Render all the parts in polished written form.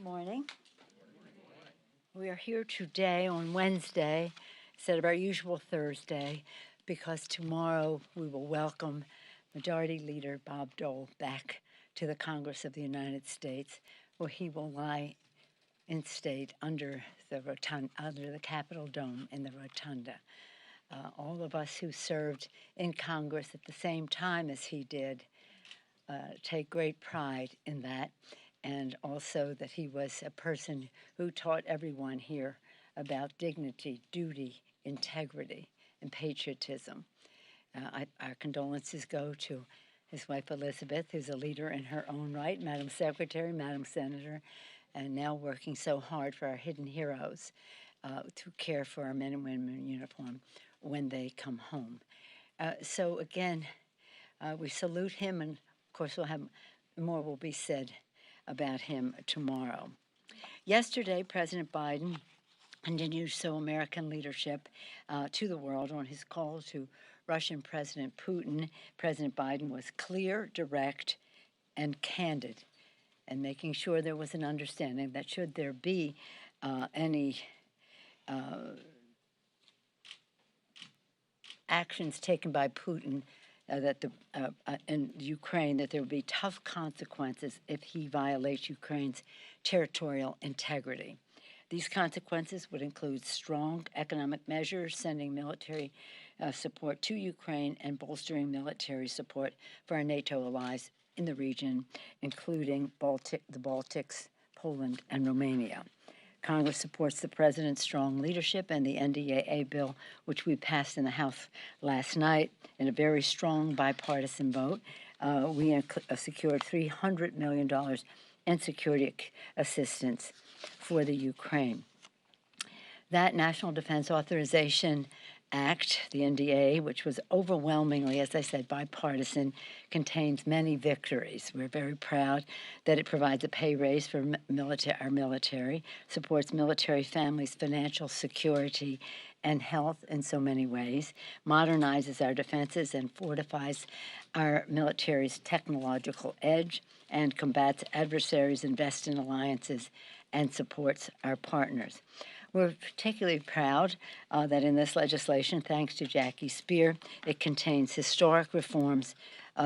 morning. We are here today on Wednesday instead of our usual Thursday because tomorrow we will welcome Majority Leader Bob Dole back to the Congress of the United States, where he will lie in state under the Capitol Dome in the Rotunda. All of us who served in Congress at the same time as he did take great pride in that, and also that he was a person who taught everyone here about dignity, duty, integrity, and patriotism. Our condolences go to his wife Elizabeth, who's a leader in her own right, Madam Secretary, Madam Senator, and now working so hard for our hidden heroes to care for our men and women in uniform when they come home. So again, we salute him, and of course we'll have more will be said about him tomorrow. Yesterday, President Biden continued to show American leadership to the world on his call to Russian President Putin. President Biden was clear, direct, and candid, and making sure there was an understanding that should there be any actions taken by Putin in Ukraine, that there would be tough consequences if he violates Ukraine's territorial integrity. These consequences would include strong economic measures, sending military support to Ukraine, and bolstering military support for our NATO allies in the region, including the Baltics, Poland, and Romania. Congress supports the president's strong leadership and the NDAA bill, which we passed in the House last night in a very strong bipartisan vote. We secured $300 million in security assistance for the Ukraine. That National Defense Authorization Act, the NDA, which was overwhelmingly, as I said, bipartisan, contains many victories. We're very proud that it provides a pay raise for our military, supports military families' financial security and health in so many ways, modernizes our defenses and fortifies our military's technological edge, and combats adversaries, invests in alliances, and supports our partners. We're particularly proud that in this legislation, thanks to Jackie Speer, it contains historic reforms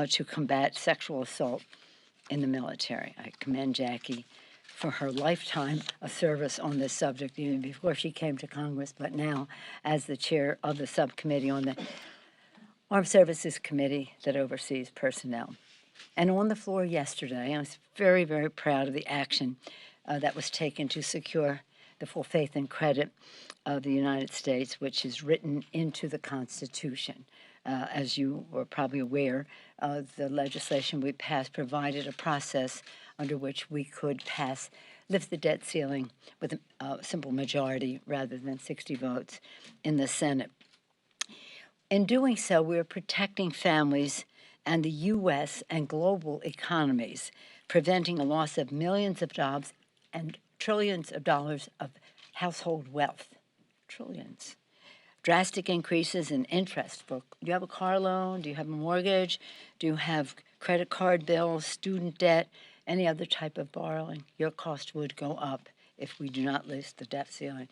to combat sexual assault in the military. I commend Jackie for her lifetime of service on this subject, even before she came to Congress, but now as the chair of the subcommittee on the Armed Services Committee that oversees personnel. And on the floor yesterday, I was very, very proud of the action that was taken to secure the full faith and credit of the United States, which is written into the Constitution. As you were probably aware, the legislation we passed provided a process under which we could lift the debt ceiling with a simple majority rather than 60 votes in the Senate. In doing so, we are protecting families and the U.S. and global economies, preventing a loss of millions of jobs and trillions of dollars of household wealth. Trillions. Drastic increases in interest. Do you have a car loan? Do you have a mortgage? Do you have credit card bills, student debt, any other type of borrowing? Your cost would go up if we do not lift the debt ceiling.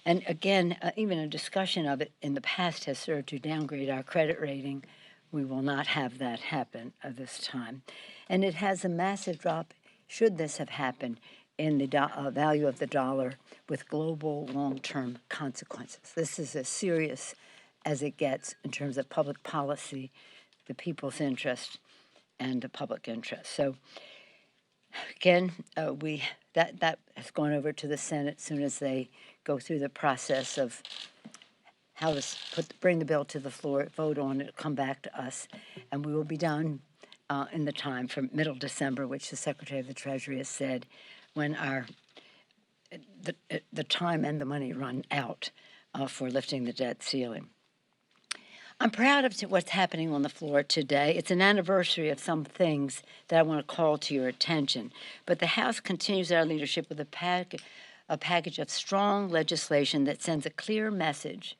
And again, even a discussion of it in the past has served to downgrade our credit rating. We will not have that happen this time. And it has a massive drop, should this have happened, in the value of the dollar, with global long-term consequences. This is as serious as it gets in terms of public policy, the people's interest, and the public interest. So again, that has gone over to the Senate as soon as they go through the process of how to bring the bill to the floor, vote on it, come back to us, and we will be done in the time from middle December, which the Secretary of the Treasury has said, when the time and the money run out for lifting the debt ceiling. I'm proud of what's happening on the floor today. It's an anniversary of some things that I want to call to your attention. But the House continues our leadership with a package of strong legislation that sends a clear message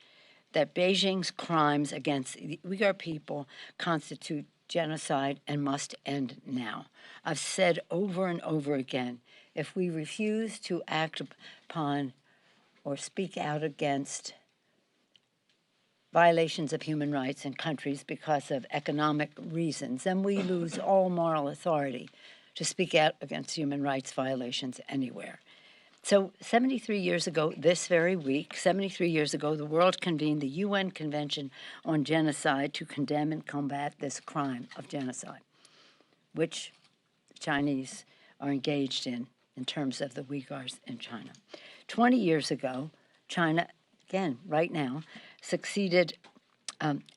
that Beijing's crimes against the Uyghur people constitute genocide and must end now. I've said over and over again, if we refuse to act upon or speak out against violations of human rights in countries because of economic reasons, then we lose all moral authority to speak out against human rights violations anywhere. So 73 years ago, this very week, 73 years ago, the world convened the UN Convention on Genocide to condemn and combat this crime of genocide, which the Chinese are engaged in terms of the Uyghurs in China. 20 years ago, China, again, right now,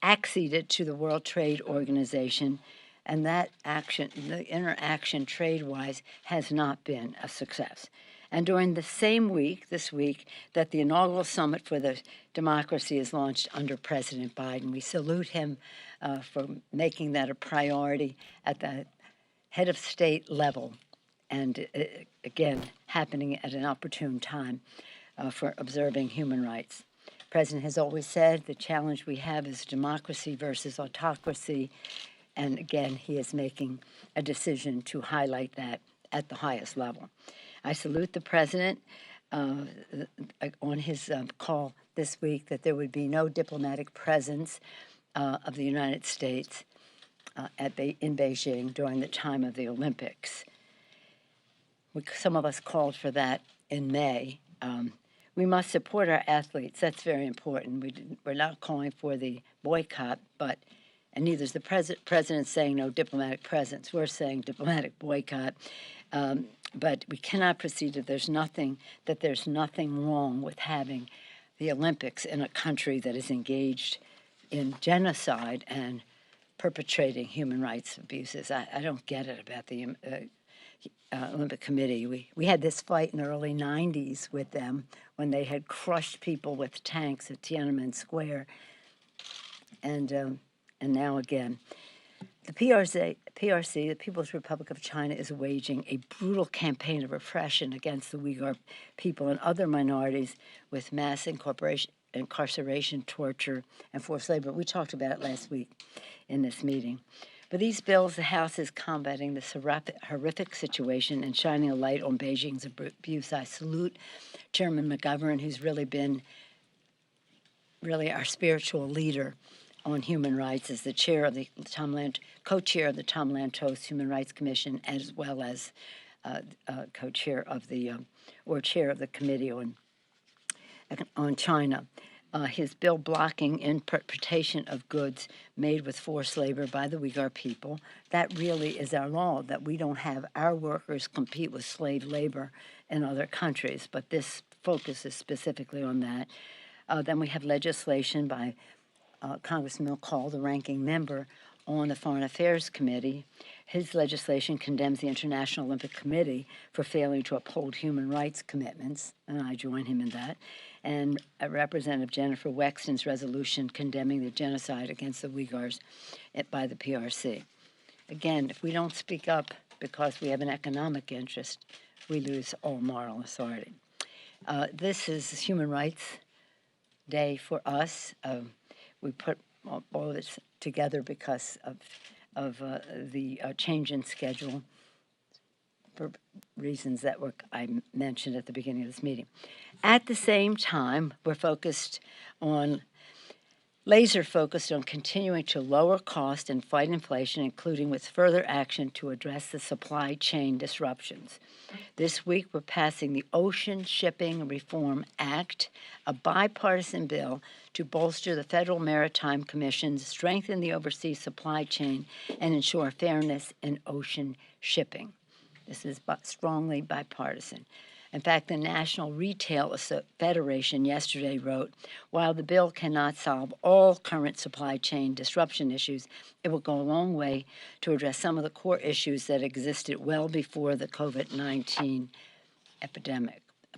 acceded to the World Trade Organization, and that action, the interaction trade-wise, has not been a success. And during the same week, this week, that the inaugural summit for the democracy is launched under President Biden. We salute him for making that a priority at the head of state level, and again, happening at an opportune time for observing human rights. The President has always said the challenge we have is democracy versus autocracy, and again, he is making a decision to highlight that at the highest level. I salute the President on his call this week that there would be no diplomatic presence of the United States in Beijing during the time of the Olympics. Some of us called for that in May. We must support our athletes. That's very important. We're not calling for the boycott, and neither is the president saying no diplomatic presence. We're saying diplomatic boycott. But we cannot proceed if there's nothing wrong with having the Olympics in a country that is engaged in genocide and perpetrating human rights abuses. I don't get it about the Olympic Committee. We had this fight in the early 90s with them when they had crushed people with tanks at Tiananmen Square. And now again. The PRC, the People's Republic of China, is waging a brutal campaign of repression against the Uyghur people and other minorities with mass incarceration, torture, and forced labor. We talked about it last week in this meeting. But these bills, the House is combating this horrific situation and shining a light on Beijing's abuse. I salute Chairman McGovern, who's really been our spiritual leader on human rights as the chair of the co-chair of the Tom Lantos Human Rights Commission, as well as co-chair of the chair of the Committee on China. His bill blocking importation of goods made with forced labor by the Uyghur people, that really is our law, that we don't have our workers compete with slave labor in other countries, but this focuses specifically on that. Then we have legislation by Congressman McCall, the ranking member on the Foreign Affairs Committee. His legislation condemns the International Olympic Committee for failing to uphold human rights commitments, and I join him in that. And Representative Jennifer Wexton's resolution condemning the genocide against the Uyghurs by the PRC. Again, if we don't speak up because we have an economic interest, we lose all moral authority. This is Human Rights Day for us. We put all of this together because of the change in schedule for reasons that I mentioned at the beginning of this meeting. At the same time, we're laser focused on continuing to lower cost and fight inflation, including with further action to address the supply chain disruptions. This week, we're passing the Ocean Shipping Reform Act, a bipartisan bill to bolster the Federal Maritime Commission, strengthen the overseas supply chain, and ensure fairness in ocean shipping. This is strongly bipartisan. In fact, the National Retail Federation yesterday wrote, while the bill cannot solve all current supply chain disruption issues, it will go a long way to address some of the core issues that existed well before the COVID-19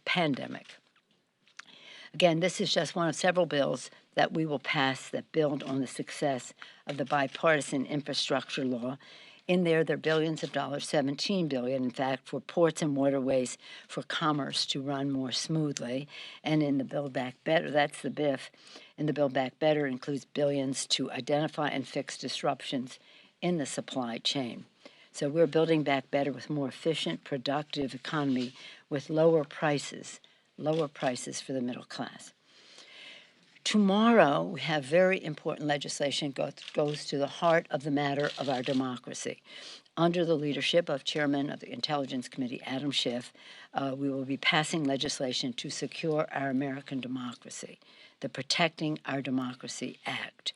pandemic. Again, this is just one of several bills that we will pass that build on the success of the bipartisan infrastructure law. In there are billions of dollars, $17 billion, in fact, for ports and waterways for commerce to run more smoothly. And in the Build Back Better, that's the BIF, in the Build Back Better includes billions to identify and fix disruptions in the supply chain. So we're building back better with more efficient, productive economy with lower prices for the middle class. Tomorrow, we have very important legislation goes to the heart of the matter of our democracy. Under the leadership of Chairman of the Intelligence Committee, Adam Schiff, we will be passing legislation to secure our American democracy, the Protecting Our Democracy Act.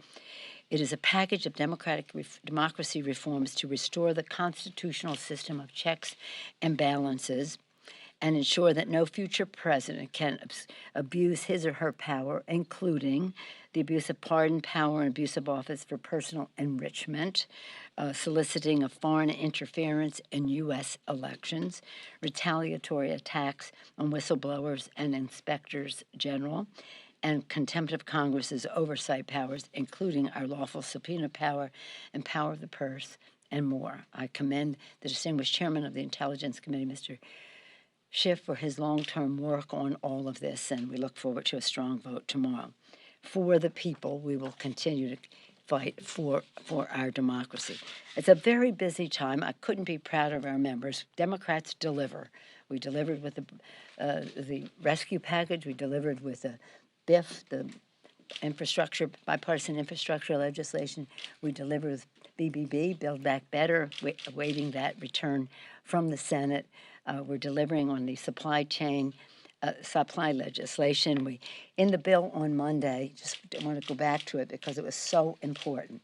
It is a package of democracy reforms to restore the constitutional system of checks and balances and ensure that no future president can abuse his or her power, including the abuse of pardon, power, and abuse of office for personal enrichment, soliciting of foreign interference in U.S. elections, retaliatory attacks on whistleblowers and inspectors general, and contempt of Congress's oversight powers, including our lawful subpoena power and power of the purse, and more. I commend the distinguished chairman of the Intelligence Committee, Mr. Schiff, for his long-term work on all of this, and we look forward to a strong vote tomorrow. For the people, we will continue to fight for our democracy. It's a very busy time. I couldn't be prouder of our members. Democrats deliver. We delivered with the rescue package. We delivered with the BIF, the bipartisan infrastructure legislation. We delivered with BBB, Build Back Better, awaiting that return from the Senate. We're delivering on the supply legislation. In the bill on Monday, just want to go back to it because it was so important.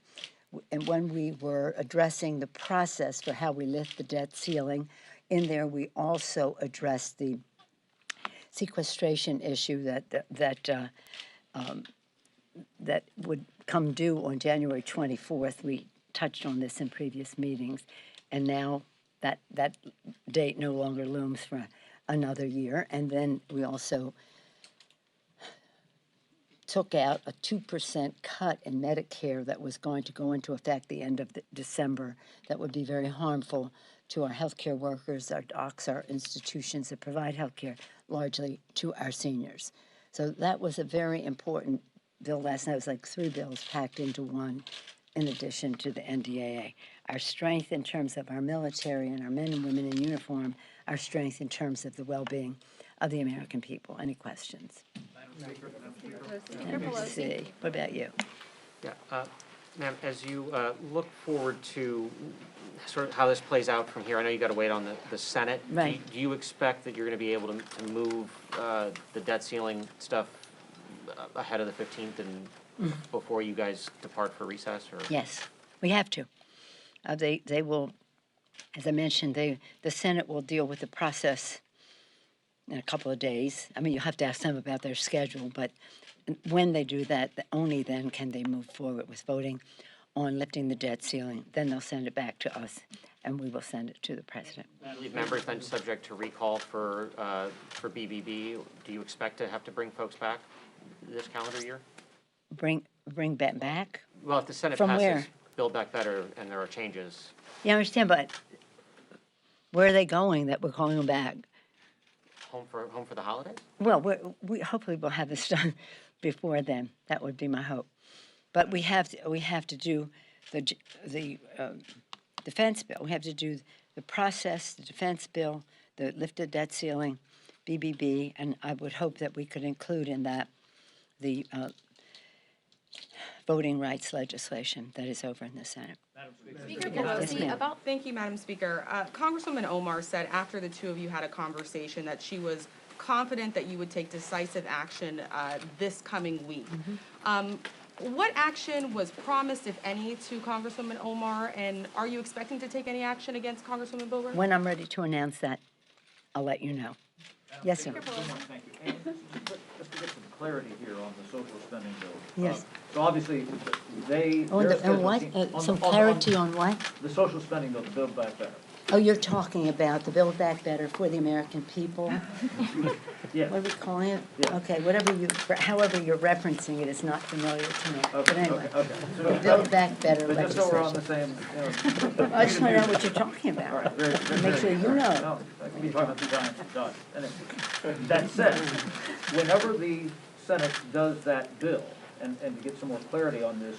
And when we were addressing the process for how we lift the debt ceiling, in there we also addressed the sequestration issue that would come due on January 24th. We touched on this in previous meetings, and now that date no longer looms for another year. And then we also took out a 2% cut in Medicare that was going to go into effect the end of December. That would be very harmful to our healthcare workers, our docs, our institutions that provide healthcare, largely to our seniors. So that was a very important bill last night. It was like 3 bills packed into one, in addition to the NDAA. Our strength in terms of our military and our men and women in uniform, our strength in terms of the well-being of the American people. Any questions? Let me see. What about you? Yeah, ma'am, as you look forward to sort of how this plays out from here, I know you got to wait on the Senate. Right. Do you expect that you're going to be able to move the debt ceiling stuff ahead of the 15th and before you guys depart for recess? Or? Yes, we have to. They will, as I mentioned, the Senate will deal with the process in a couple of days. I mean, you have to ask them about their schedule, but when they do that, only then can they move forward with voting on lifting the debt ceiling. Then they'll send it back to us, and we will send it to the president. Leave members then subject to recall for BBB. Do you expect to have to bring folks back this calendar year? Bring that back? Well, if the Senate From passes where? Build Back Better and there are changes. Yeah, I understand, but where are they going that we're calling them back? Home for the holidays? Well, we hopefully we'll have this done before then. That would be my hope. But we have to do the defense bill. We have to do the process, the defense bill, the lifted debt ceiling, BBB, and I would hope that we could include in that the voting rights legislation that is over in the Senate. Speaker Yes, Pelosi, ma'am. thank you, Madam Speaker. Congresswoman Omar said after the two of you had a conversation that she was confident that you would take decisive action this coming week. What action was promised, if any, to Congresswoman Omar, and are you expecting to take any action against Congresswoman Bober? When I'm ready to announce that, I'll let you know. Yes, sir. Thank you. And just to get some clarity here on the social spending bill. Yes. So obviously, they. And what? Some clarity on what? The social spending bill, the Build Back Better. Oh, you're talking about the Build Back Better for the American people? Yes. What are we calling it? Yeah. Okay, however you're referencing it is not familiar to me. But Okay, anyway, okay. So, Build Back Better but just so we're on legislation. the same, I just want to know what you're talking All right, about. very Make sure you know. No, I can be talking about 2 times, done. Anyway, that said, whenever the Senate does that bill, and to get some more clarity on this,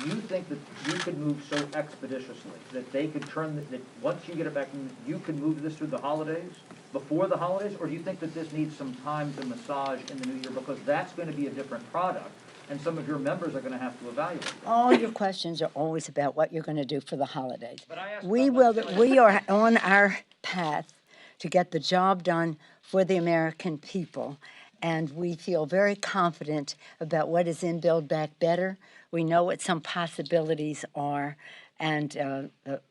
you think that you could move so expeditiously that they could that once you get it back, you could move this through the holidays, before the holidays? Or do you think that this needs some time to massage in the new year, because that's going to be a different product, and some of your members are going to have to evaluate that? All your questions are always about what you're going to do for the holidays. But I asked We about will. We are on our path to get the job done for the American people, and we feel very confident about what is in Build Back Better. We know what some possibilities are, and it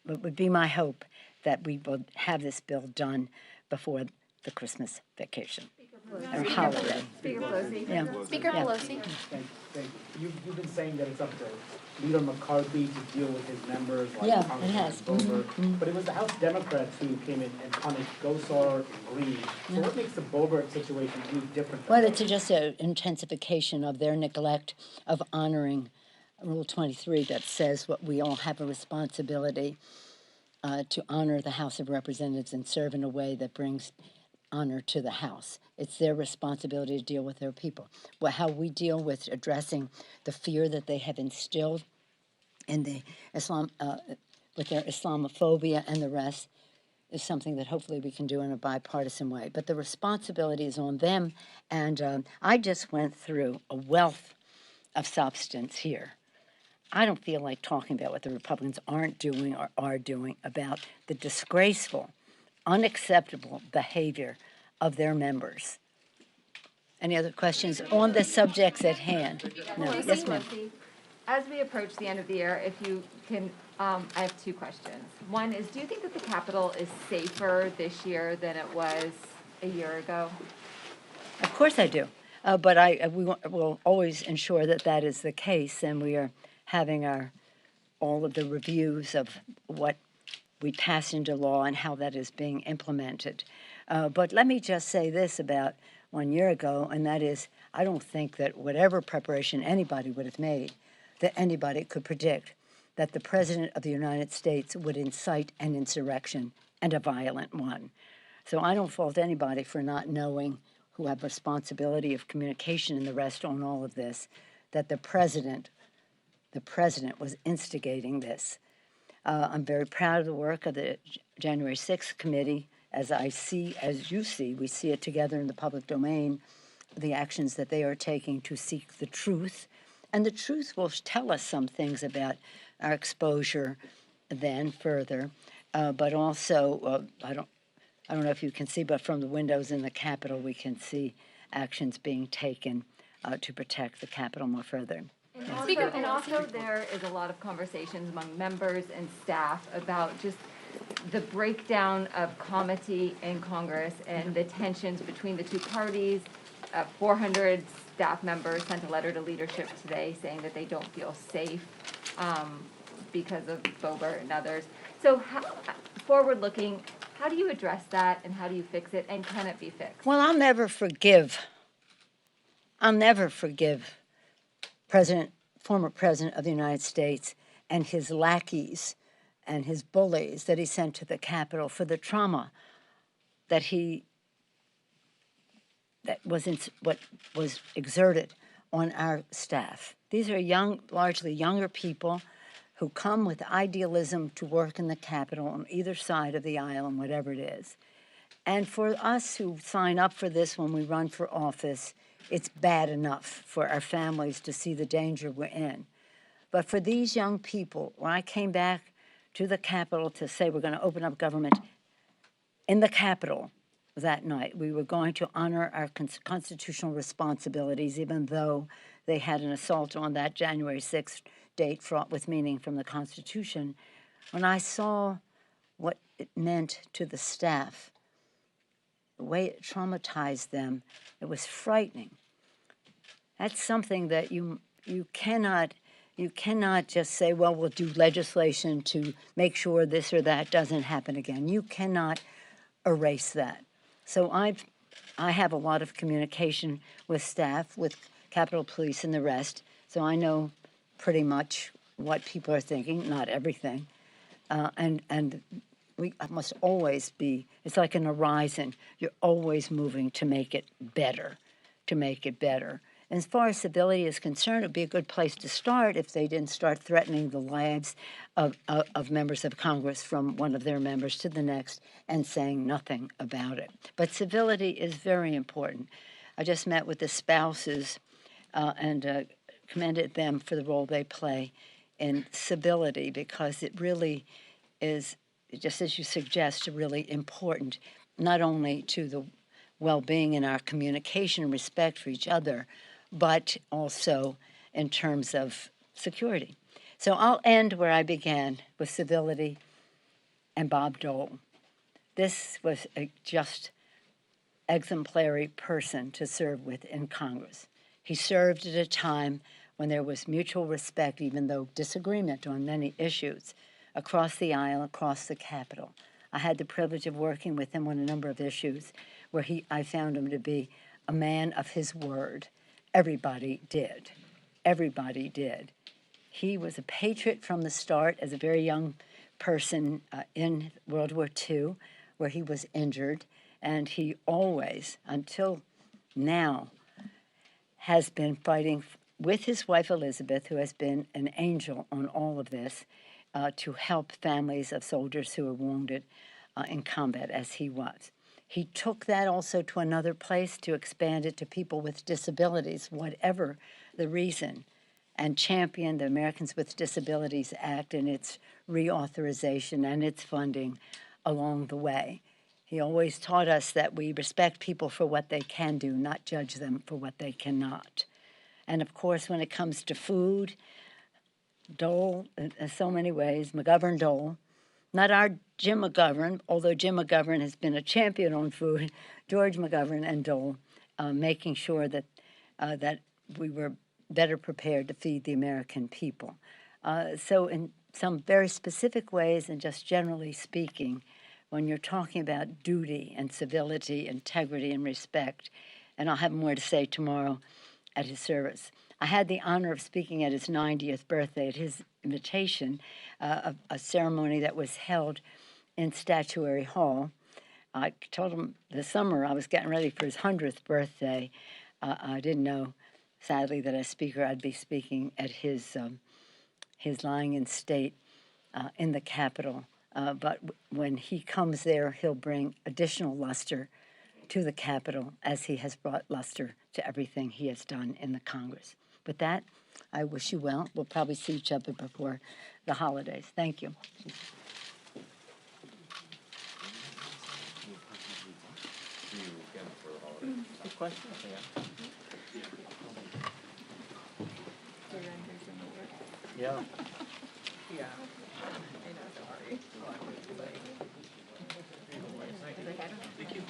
would be my hope that we will have this bill done before the Christmas vacation or holiday. Speaker Pelosi. Yeah. Speaker Yeah. Pelosi. Thank you. You've been saying that it's up to Leader McCarthy to deal with his members, like Yeah, it Congressman has. Boebert. But it was the House Democrats who came in and punished Gosar and Green. So what makes the Boebert situation any different? Well, it's just an intensification of their neglect of honoring Rule 23 that says what we all have a responsibility to honor the House of Representatives and serve in a way that brings honor to the House. It's their responsibility to deal with their people. Well, how we deal with addressing the fear that they have instilled in the Islam, with their Islamophobia and the rest, is something that hopefully we can do in a bipartisan way. But the responsibility is on them, and I just went through a wealth of substance here. I don't feel like talking about what the Republicans aren't doing or are doing about the disgraceful, unacceptable behavior of their members. Any other questions on the subjects at hand? No. Yes, ma'am. As we approach the end of the year, if you can, I have two questions. One is, do you think that the Capitol is safer this year than it was a year ago? Of course I do. But we will always ensure that that is the case, and we are having all of the reviews of what we pass into law and how that is being implemented. But let me just say this about 1 year ago, and that is, I don't think that whatever preparation anybody would have made, that anybody could predict that the President of the United States would incite an insurrection, and a violent one. So I don't fault anybody for not knowing, who have responsibility of communication and the rest on all of this, that the president was instigating this. I'm very proud of the work of the January 6th committee. As you see, we see it together in the public domain, the actions that they are taking to seek the truth. And the truth will tell us some things about our exposure then further. But also, I don't know if you can see, but from the windows in the Capitol, we can see actions being taken to protect the Capitol more further. And also there is a lot of conversations among members and staff about just the breakdown of comity in Congress and the tensions between the two parties. 400 staff members sent a letter to leadership today saying that they don't feel safe because of Boebert and others. So forward-looking, how do you address that, and how do you fix it, and can it be fixed? Well, I'll never forgive former President of the United States and his lackeys and his bullies that he sent to the Capitol for the trauma that what was exerted on our staff. These are largely younger people who come with idealism to work in the Capitol on either side of the aisle and whatever it is. And for us who sign up for this when we run for office, it's bad enough for our families to see the danger we're in. But for these young people, when I came back to the Capitol to say we're going to open up government in the Capitol that night, we were going to honor our constitutional responsibilities, even though they had an assault on that January 6th date fraught with meaning from the Constitution. When I saw what it meant to the staff, the way it traumatized them, it was frightening. That's something that you cannot just say, well, we'll do legislation to make sure this or that doesn't happen again. You cannot erase that. So I have a lot of communication with staff, with Capitol Police and the rest, so I know pretty much what people are thinking, not everything. And we must always be, it's like an horizon. You're always moving to make it better, As far as civility is concerned, it would be a good place to start if they didn't start threatening the lives of members of Congress from one of their members to the next and saying nothing about it. But civility is very important. I just met with the spouses and commended them for the role they play in civility, because it really is, just as you suggest, really important, not only to the well-being in our communication and respect for each other, but also in terms of security. So I'll end where I began, with civility and Bob Dole. This was a just exemplary person to serve with in Congress. He served at a time when there was mutual respect, even though disagreement on many issues, across the aisle, across the Capitol. I had the privilege of working with him on a number of issues where I found him to be a man of his word. Everybody did. Everybody did. He was a patriot from the start as a very young person in World War II, where he was injured, and he always, until now, has been fighting with his wife Elizabeth, who has been an angel on all of this, to help families of soldiers who were wounded in combat, as he was. He took that also to another place to expand it to people with disabilities, whatever the reason, and championed the Americans with Disabilities Act and its reauthorization and its funding along the way. He always taught us that we respect people for what they can do, not judge them for what they cannot. And of course, when it comes to food, Dole, in so many ways, McGovern Dole, not our Jim McGovern, although Jim McGovern has been a champion on food, George McGovern and Dole, making sure that that we were better prepared to feed the American people. So in some very specific ways, and just generally speaking, when you're talking about duty and civility, integrity and respect, and I'll have more to say tomorrow at his service. I had the honor of speaking at his 90th birthday at his invitation, a ceremony that was held in Statuary Hall. I told him this summer I was getting ready for his 100th birthday. I didn't know, sadly, that as speaker I'd be speaking at his lying in state in the Capitol. But when he comes there, he'll bring additional luster to the Capitol, as he has brought luster to everything he has done in the Congress. With that, I wish you well. We'll probably see each other before the holidays. Thank you. Good question. Yeah. Yeah. I know, sorry. Thank you.